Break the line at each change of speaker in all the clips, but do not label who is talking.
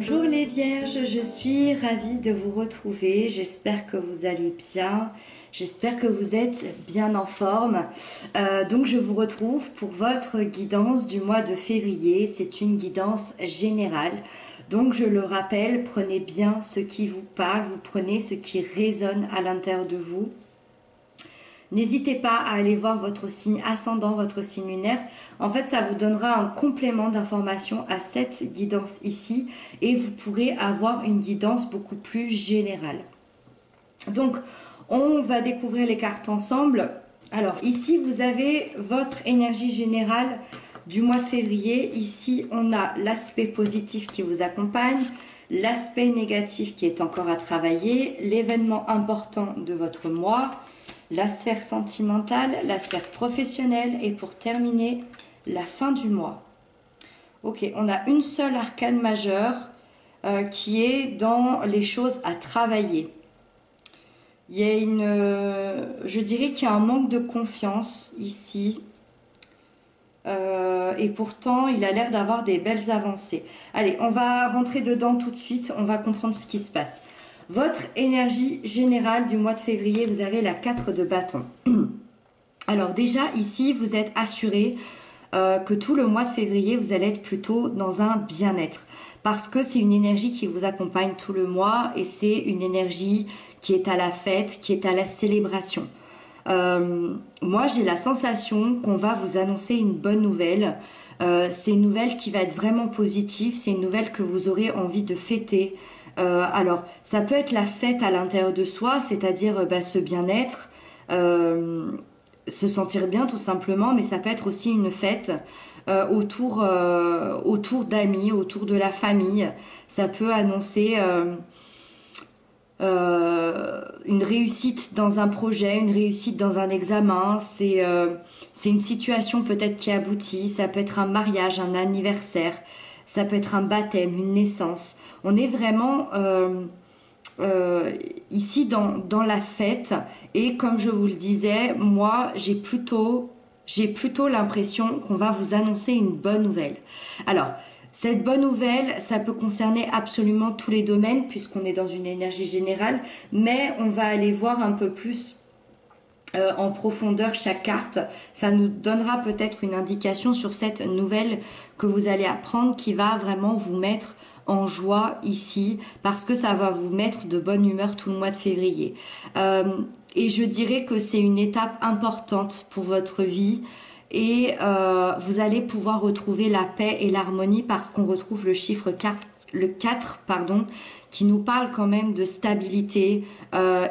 Bonjour les vierges, je suis ravie de vous retrouver, j'espère que vous allez bien, j'espère que vous êtes bien en forme. Donc je vous retrouve pour votre guidance du mois de février, c'est une guidance générale. Donc je le rappelle, prenez bien ce qui vous parle, vous prenez ce qui résonne à l'intérieur de vous. N'hésitez pas à aller voir votre signe ascendant, votre signe lunaire. En fait, ça vous donnera un complément d'information à cette guidance ici et vous pourrez avoir une guidance beaucoup plus générale. Donc, on va découvrir les cartes ensemble. Alors, ici, vous avez votre énergie générale du mois de février. Ici, on a l'aspect positif qui vous accompagne, l'aspect négatif qui est encore à travailler, l'événement important de votre mois, la sphère sentimentale, la sphère professionnelle et pour terminer, la fin du mois. Ok, on a une seule arcane majeure qui est dans les choses à travailler. Il y a je dirais qu'il y a un manque de confiance ici. Et pourtant, il a l'air d'avoir des belles avancées. Allez, on va rentrer dedans tout de suite, on va comprendre ce qui se passe. Votre énergie générale du mois de février, vous avez la 4 de bâton. Alors déjà, ici, vous êtes assuré que tout le mois de février, vous allez être plutôt dans un bien-être. Parce que c'est une énergie qui vous accompagne tout le mois et c'est une énergie qui est à la fête, qui est à la célébration. Moi, j'ai la sensation qu'on va vous annoncer une bonne nouvelle. C'est une nouvelle qui va être vraiment positive, c'est une nouvelle que vous aurez envie de fêter. Alors, ça peut être la fête à l'intérieur de soi, c'est-à-dire ce bien-être, se sentir bien tout simplement, mais ça peut être aussi une fête autour d'amis, autour de la famille. Ça peut annoncer une réussite dans un projet, une réussite dans un examen. C'est une situation peut-être qui aboutit. Ça peut être un mariage, un anniversaire. Ça peut être un baptême, une naissance. On est vraiment ici dans la fête. Et comme je vous le disais, moi, j'ai plutôt l'impression qu'on va vous annoncer une bonne nouvelle. Alors, cette bonne nouvelle, ça peut concerner absolument tous les domaines puisqu'on est dans une énergie générale, mais on va aller voir un peu plus en profondeur chaque carte. Ça nous donnera peut-être une indication sur cette nouvelle que vous allez apprendre qui va vraiment vous mettre en joie ici parce que ça va vous mettre de bonne humeur tout le mois de février. Et je dirais que c'est une étape importante pour votre vie et vous allez pouvoir retrouver la paix et l'harmonie parce qu'on retrouve le chiffre 4, le 4 pardon, qui nous parle quand même de stabilité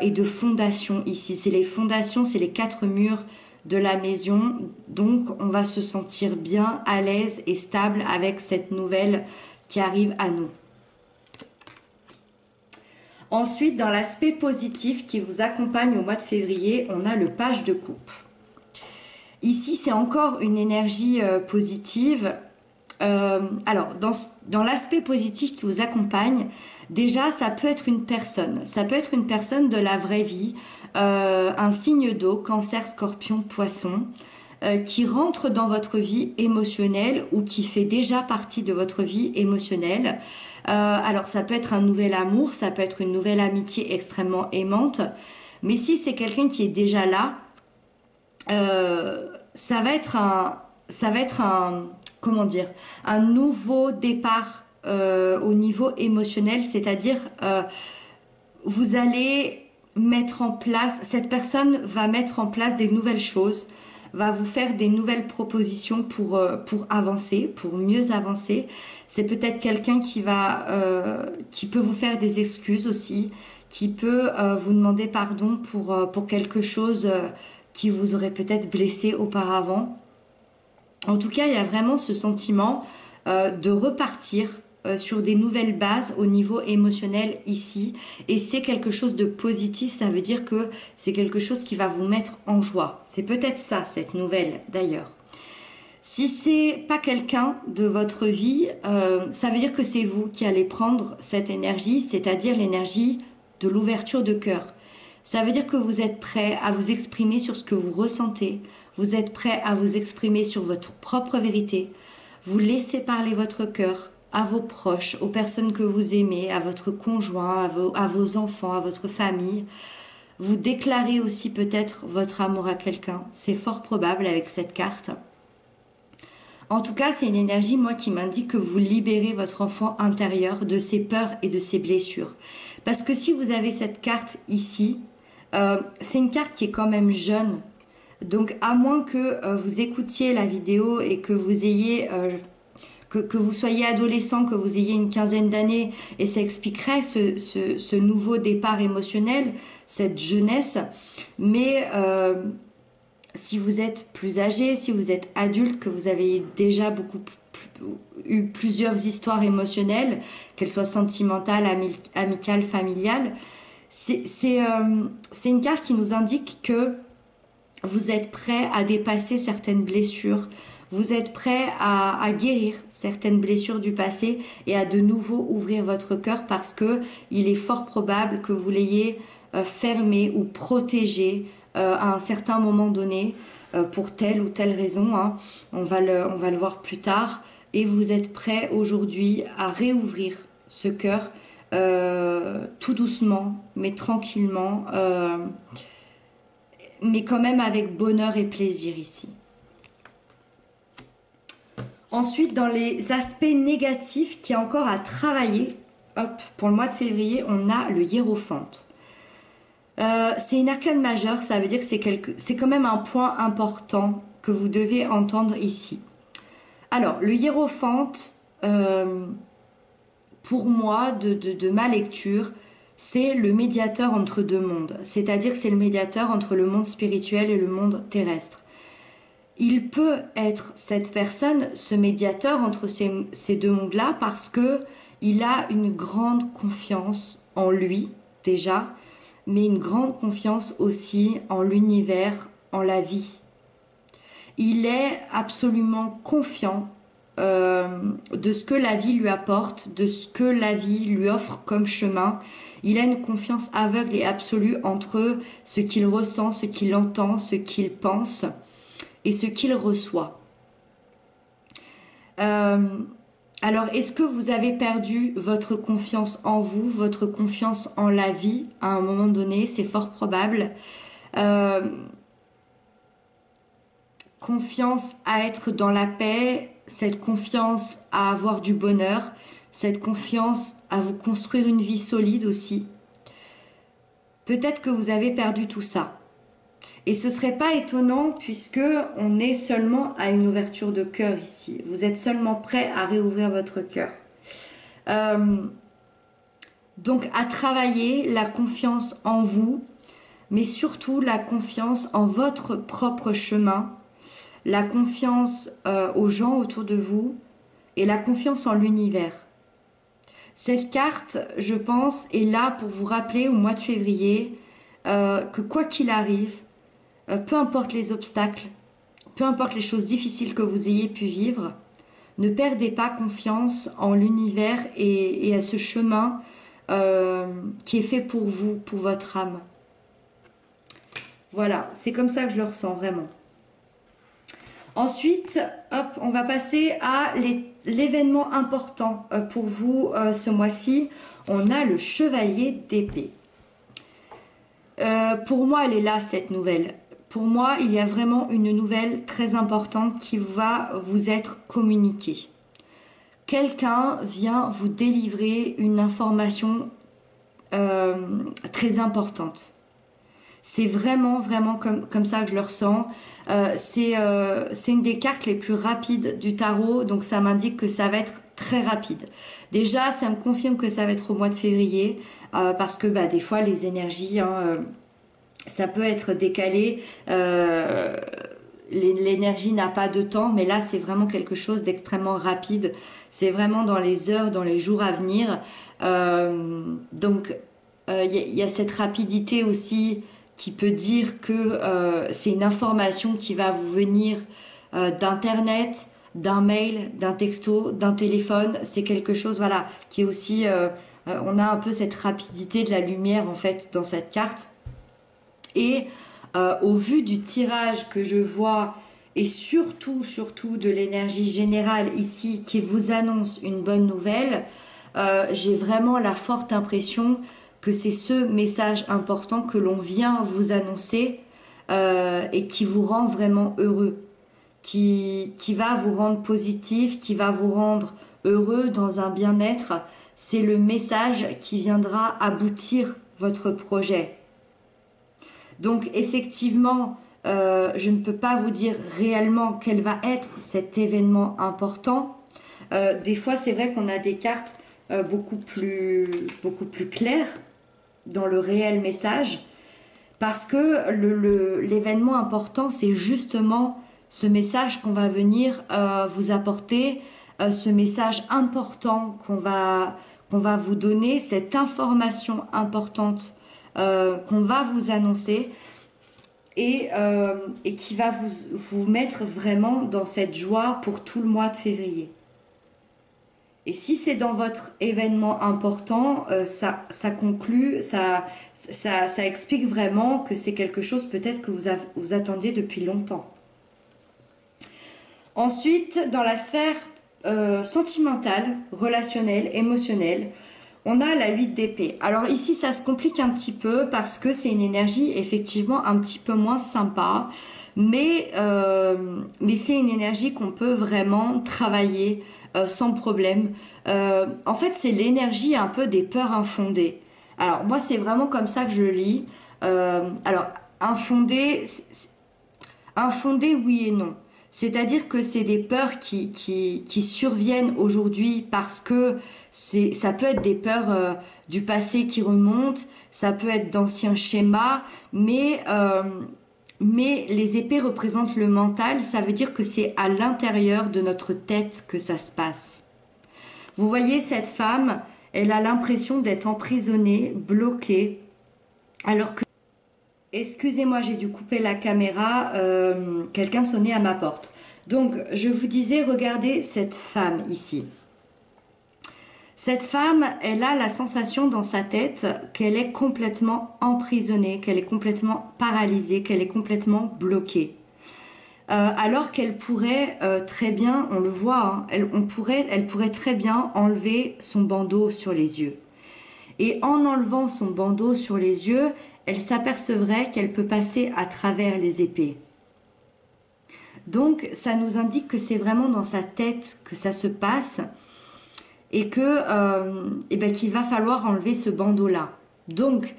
et de fondation ici. C'est les fondations, c'est les 4 murs de la maison. Donc, on va se sentir bien, à l'aise et stable avec cette nouvelle qui arrive à nous. Ensuite, dans l'aspect positif qui vous accompagne au mois de février, on a le page de coupe. Ici, c'est encore une énergie positive. Alors, dans l'aspect positif qui vous accompagne, déjà, ça peut être une personne. Ça peut être une personne de la vraie vie, un signe d'eau, cancer, scorpion, poisson, qui rentre dans votre vie émotionnelle ou qui fait déjà partie de votre vie émotionnelle. Alors, ça peut être un nouvel amour, ça peut être une nouvelle amitié extrêmement aimante. Mais si c'est quelqu'un qui est déjà là, ça va être comment dire, un nouveau départ au niveau émotionnel, c'est-à-dire vous allez mettre en place, cette personne va mettre en place des nouvelles choses, va vous faire des nouvelles propositions pour avancer, pour mieux avancer. C'est peut-être quelqu'un qui peut vous faire des excuses aussi, qui peut vous demander pardon pour quelque chose qui vous aurait peut-être blessé auparavant. En tout cas, il y a vraiment ce sentiment de repartir sur des nouvelles bases au niveau émotionnel ici. Et c'est quelque chose de positif, ça veut dire que c'est quelque chose qui va vous mettre en joie. C'est peut-être ça, cette nouvelle d'ailleurs. Si c'est pas quelqu'un de votre vie, ça veut dire que c'est vous qui allez prendre cette énergie, c'est-à-dire l'énergie de l'ouverture de cœur. Ça veut dire que vous êtes prêt à vous exprimer sur ce que vous ressentez. Vous êtes prêt à vous exprimer sur votre propre vérité. Vous laissez parler votre cœur. à vos proches, aux personnes que vous aimez, à votre conjoint, à vos enfants, à votre famille. Vous déclarez aussi peut-être votre amour à quelqu'un. C'est fort probable avec cette carte. En tout cas, c'est une énergie, moi, qui m'indique que vous libérez votre enfant intérieur de ses peurs et de ses blessures. Parce que si vous avez cette carte ici, c'est une carte qui est quand même jeune. Donc, à moins que vous écoutiez la vidéo et que vous ayez... que vous soyez adolescent, que vous ayez une quinzaine d'années, et ça expliquerait ce nouveau départ émotionnel, cette jeunesse. Mais si vous êtes plus âgé, si vous êtes adulte, que vous avez déjà eu plusieurs histoires émotionnelles, qu'elles soient sentimentales, amicales, familiales, c'est une carte qui nous indique que vous êtes prêt à dépasser certaines blessures, vous êtes prêt à guérir certaines blessures du passé et à de nouveau ouvrir votre cœur parce que il est fort probable que vous l'ayez fermé ou protégé à un certain moment donné pour telle ou telle raison. Hein. On va le voir plus tard. Et vous êtes prêt aujourd'hui à réouvrir ce cœur tout doucement, mais tranquillement, mais quand même avec bonheur et plaisir ici. Ensuite, dans les aspects négatifs qu'il y a encore à travailler, hop, pour le mois de février, on a le hiérophante. C'est une arcane majeure, ça veut dire que c'est quand même un point important que vous devez entendre ici. Alors, le hiérophante, pour moi, de ma lecture, c'est le médiateur entre deux mondes. C'est-à-dire que c'est le médiateur entre le monde spirituel et le monde terrestre. Il peut être cette personne, ce médiateur entre ces deux mondes-là, parce que il a une grande confiance en lui, déjà, mais une grande confiance aussi en l'univers, en la vie. Il est absolument confiant de ce que la vie lui apporte, de ce que la vie lui offre comme chemin. Il a une confiance aveugle et absolue entre ce qu'il ressent, ce qu'il entend, ce qu'il pense et ce qu'il reçoit. Alors, est-ce que vous avez perdu votre confiance en vous, votre confiance en la vie à un moment donné? C'est fort probable. Confiance à être dans la paix, cette confiance à avoir du bonheur, cette confiance à vous construire une vie solide aussi. Peut-être que vous avez perdu tout ça. Et ce serait pas étonnant puisque on est seulement à une ouverture de cœur ici. Vous êtes seulement prêt à réouvrir votre cœur. Donc à travailler la confiance en vous, mais surtout la confiance en votre propre chemin, la confiance aux gens autour de vous et la confiance en l'univers. Cette carte, je pense, est là pour vous rappeler au mois de février que quoi qu'il arrive, peu importe les obstacles, peu importe les choses difficiles que vous ayez pu vivre, ne perdez pas confiance en l'univers et à ce chemin qui est fait pour vous, pour votre âme. Voilà, c'est comme ça que je le ressens vraiment. Ensuite, hop, on va passer à l'événement important pour vous ce mois-ci. On a le chevalier d'épée. Pour moi, elle est là, cette nouvelle. Pour moi, il y a vraiment une nouvelle très importante qui va vous être communiquée. Quelqu'un vient vous délivrer une information très importante. C'est vraiment comme ça que je le ressens. C'est une des cartes les plus rapides du tarot, donc ça m'indique que ça va être très rapide. Déjà, ça me confirme que ça va être au mois de février, parce que des fois, les énergies... ça peut être décalé, l'énergie n'a pas de temps, mais là c'est vraiment quelque chose d'extrêmement rapide, c'est vraiment dans les heures, dans les jours à venir, donc il y a cette rapidité aussi qui peut dire que c'est une information qui va vous venir d'internet, d'un mail, d'un texto, d'un téléphone, c'est quelque chose voilà qui est aussi, on a un peu cette rapidité de la lumière en fait dans cette carte. Et au vu du tirage que je vois et surtout, surtout de l'énergie générale ici qui vous annonce une bonne nouvelle, j'ai vraiment la forte impression que c'est ce message important que l'on vient vous annoncer et qui vous rend vraiment heureux, qui va vous rendre positif, qui va vous rendre heureux dans un bien-être. C'est le message qui viendra aboutir votre projet. Donc effectivement, je ne peux pas vous dire réellement quel va être cet événement important. Des fois, c'est vrai qu'on a des cartes beaucoup plus claires dans le réel message, parce que l'événement important, c'est justement ce message qu'on va venir vous apporter, ce message important qu'on va vous donner, cette information importante qu'on va vous annoncer et qui va vous mettre vraiment dans cette joie pour tout le mois de février. Et si c'est dans votre événement important, ça conclut, ça explique vraiment que c'est quelque chose peut-être que vous attendiez depuis longtemps. Ensuite, dans la sphère sentimentale, relationnelle, émotionnelle, on a la 8 d'épée. Alors ici, ça se complique un petit peu parce que c'est une énergie effectivement un petit peu moins sympa, mais c'est une énergie qu'on peut vraiment travailler sans problème. En fait, c'est l'énergie un peu des peurs infondées. Alors moi, c'est vraiment comme ça que je le lis. Alors, infondé, oui et non. C'est-à-dire que c'est des peurs qui surviennent aujourd'hui parce que ça peut être des peurs du passé qui remontent, ça peut être d'anciens schémas, mais les épées représentent le mental, ça veut dire que c'est à l'intérieur de notre tête que ça se passe. Vous voyez cette femme, elle a l'impression d'être emprisonnée, bloquée, alors que... Excusez-moi, j'ai dû couper la caméra, quelqu'un sonnait à ma porte. Donc, je vous disais, regardez cette femme ici. Cette femme, elle a la sensation dans sa tête qu'elle est complètement emprisonnée, qu'elle est complètement paralysée, qu'elle est complètement bloquée. Alors qu'elle pourrait très bien, on le voit, hein, elle pourrait très bien enlever son bandeau sur les yeux. Et en enlevant son bandeau sur les yeux, elle s'apercevrait qu'elle peut passer à travers les épées. Donc, ça nous indique que c'est vraiment dans sa tête que ça se passe et qu'il va falloir enlever ce bandeau-là. Donc,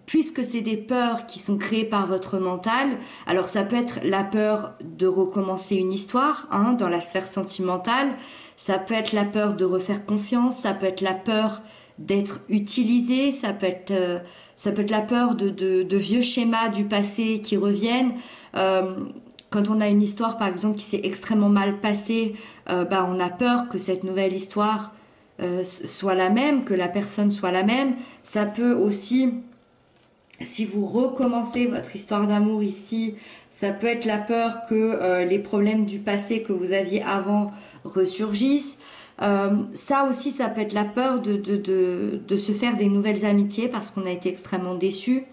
puisque c'est des peurs qui sont créées par votre mental, alors ça peut être la peur de recommencer une histoire, hein, dans la sphère sentimentale, ça peut être la peur de refaire confiance, ça peut être la peur d'être utilisé, ça peut être la peur de vieux schémas du passé qui reviennent. Quand on a une histoire, par exemple, qui s'est extrêmement mal passée, on a peur que cette nouvelle histoire soit la même, que la personne soit la même. Ça peut aussi, si vous recommencez votre histoire d'amour ici, ça peut être la peur que les problèmes du passé que vous aviez avant ressurgissent. Ça aussi, ça peut être la peur de se faire des nouvelles amitiés parce qu'on a été extrêmement déçus.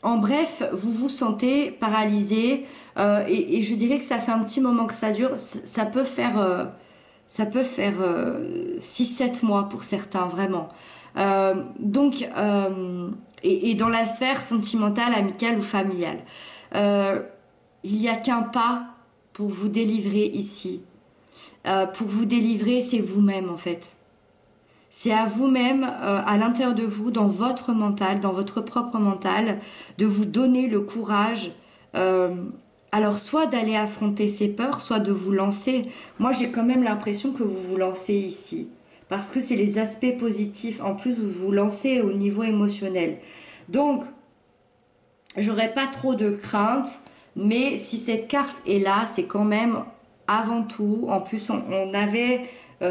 En bref, vous vous sentez paralysé et je dirais que ça fait un petit moment que ça dure. Ça peut faire 6-7 mois pour certains, vraiment. Et dans la sphère sentimentale, amicale ou familiale, il n'y a qu'un pas pour vous délivrer ici. Pour vous délivrer, c'est vous-même en fait. C'est à vous-même, à l'intérieur de vous, dans votre mental, dans votre propre mental, de vous donner le courage, alors soit d'aller affronter ces peurs, soit de vous lancer. Moi, j'ai quand même l'impression que vous vous lancez ici, parce que c'est les aspects positifs. En plus, vous vous lancez au niveau émotionnel. Donc, j'aurais pas trop de crainte, mais si cette carte est là, c'est quand même avant tout. En plus, on avait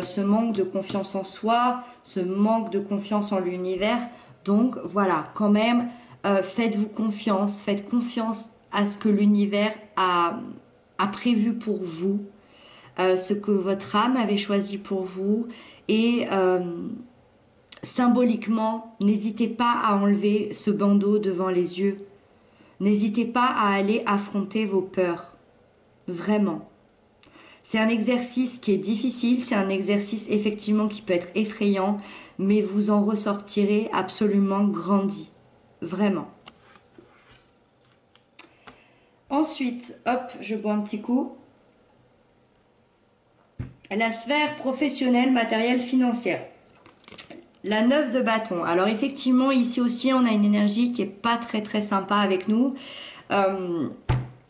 ce manque de confiance en soi, ce manque de confiance en l'univers. Donc voilà, quand même, faites-vous confiance, faites confiance à ce que l'univers a prévu pour vous, ce que votre âme avait choisi pour vous. Et symboliquement, n'hésitez pas à enlever ce bandeau devant les yeux. N'hésitez pas à aller affronter vos peurs. Vraiment. C'est un exercice qui est difficile, c'est un exercice effectivement qui peut être effrayant, mais vous en ressortirez absolument grandi. Vraiment. Ensuite, hop, je bois un petit coup. La sphère professionnelle, matérielle, financière. La 9 de bâton. Alors effectivement, ici aussi, on a une énergie qui est pas très très sympa avec nous.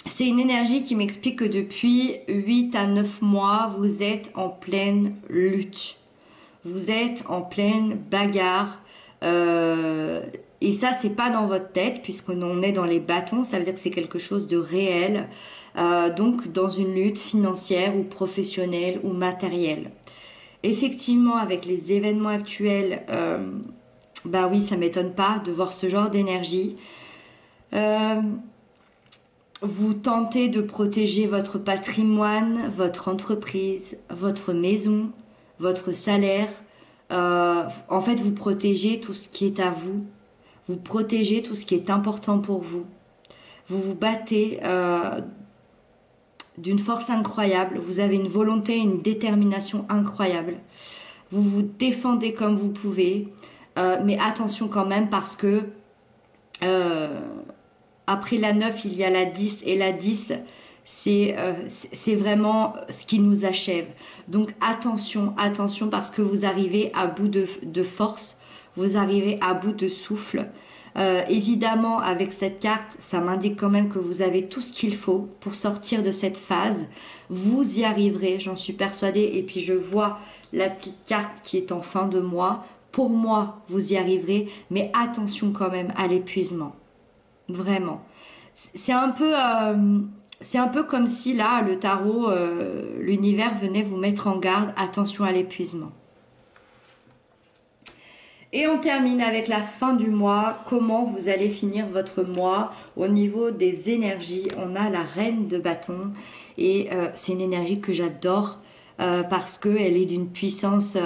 C'est une énergie qui m'explique que depuis 8 à 9 mois, vous êtes en pleine lutte. Vous êtes en pleine bagarre. Et ça, c'est pas dans votre tête, puisqu'on est dans les bâtons. Ça veut dire que c'est quelque chose de réel. Donc, dans une lutte financière ou professionnelle ou matérielle. Effectivement, avec les événements actuels, bah oui, ça m'étonne pas de voir ce genre d'énergie. Vous tentez de protéger votre patrimoine, votre entreprise, votre maison, votre salaire. En fait, vous protégez tout ce qui est à vous. Vous protégez tout ce qui est important pour vous. Vous vous battez d'une force incroyable. Vous avez une volonté, une détermination incroyable. Vous vous défendez comme vous pouvez. Mais attention quand même parce que après la 9, il y a la 10. Et la 10, c'est vraiment ce qui nous achève. Donc attention, attention parce que vous arrivez à bout de force. Vous arrivez à bout de souffle. Évidemment, avec cette carte, ça m'indique quand même que vous avez tout ce qu'il faut pour sortir de cette phase. Vous y arriverez, j'en suis persuadée. Et puis je vois la petite carte qui est en fin de mois. Pour moi, vous y arriverez, mais attention quand même à l'épuisement. Vraiment. C'est un peu comme si là, le tarot, l'univers venait vous mettre en garde. Attention à l'épuisement. Et on termine avec la fin du mois. Comment vous allez finir votre mois au niveau des énergies? On a la reine de bâton et c'est une énergie que j'adore parce qu'elle est d'une puissance,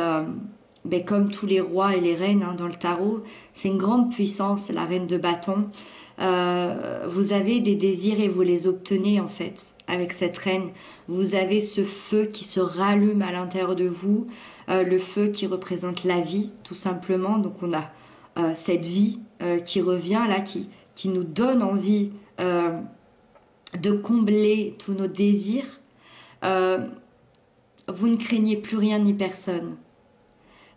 comme tous les rois et les reines dans le tarot. C'est une grande puissance, la reine de bâton. Vous avez des désirs et vous les obtenez en fait avec cette reine. Vous avez ce feu qui se rallume à l'intérieur de vous, le feu qui représente la vie tout simplement. Donc on a cette vie qui revient là, qui nous donne envie de combler tous nos désirs. Vous ne craignez plus rien ni personne.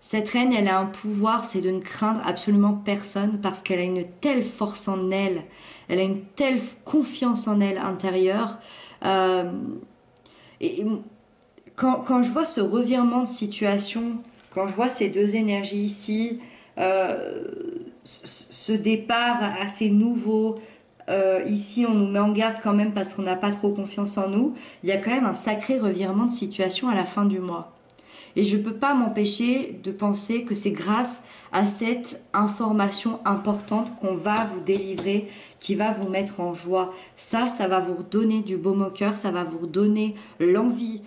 Cette reine, elle a un pouvoir, c'est de ne craindre absolument personne parce qu'elle a une telle force en elle, elle a une telle confiance en elle intérieure. Et quand je vois ce revirement de situation, quand je vois ces deux énergies ici, ce départ assez nouveau, ici on nous met en garde quand même parce qu'on n'a pas trop confiance en nous, il y a quand même un sacré revirement de situation à la fin du mois. Et je ne peux pas m'empêcher de penser que c'est grâce à cette information importante qu'on va vous délivrer, qui va vous mettre en joie. Ça va vous redonner du baume au cœur, ça va vous redonner l'envie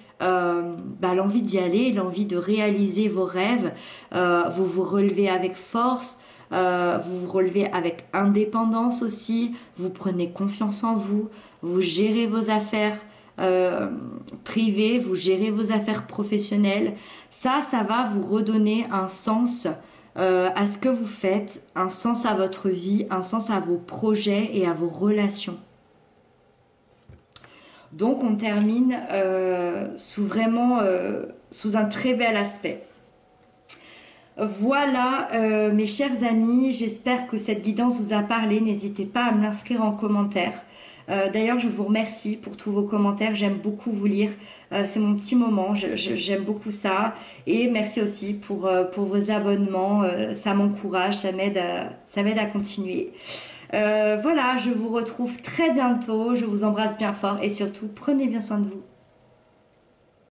d'y aller, l'envie de réaliser vos rêves. Vous vous relevez avec force, vous vous relevez avec indépendance aussi, vous prenez confiance en vous, vous gérez vos affaires privées, vous gérez vos affaires professionnelles. Ça va vous redonner un sens à ce que vous faites, un sens à votre vie, un sens à vos projets et à vos relations. Donc on termine sous un très bel aspect. Voilà mes chers amis, j'espère que cette guidance vous a parlé. N'hésitez pas à me l'inscrire en commentaire. D'ailleurs, je vous remercie pour tous vos commentaires. J'aime beaucoup vous lire. C'est mon petit moment. J'aime beaucoup ça. Et merci aussi pour vos abonnements. Ça m'encourage, ça m'aide à continuer. Voilà, je vous retrouve très bientôt. Je vous embrasse bien fort et surtout, prenez bien soin de vous.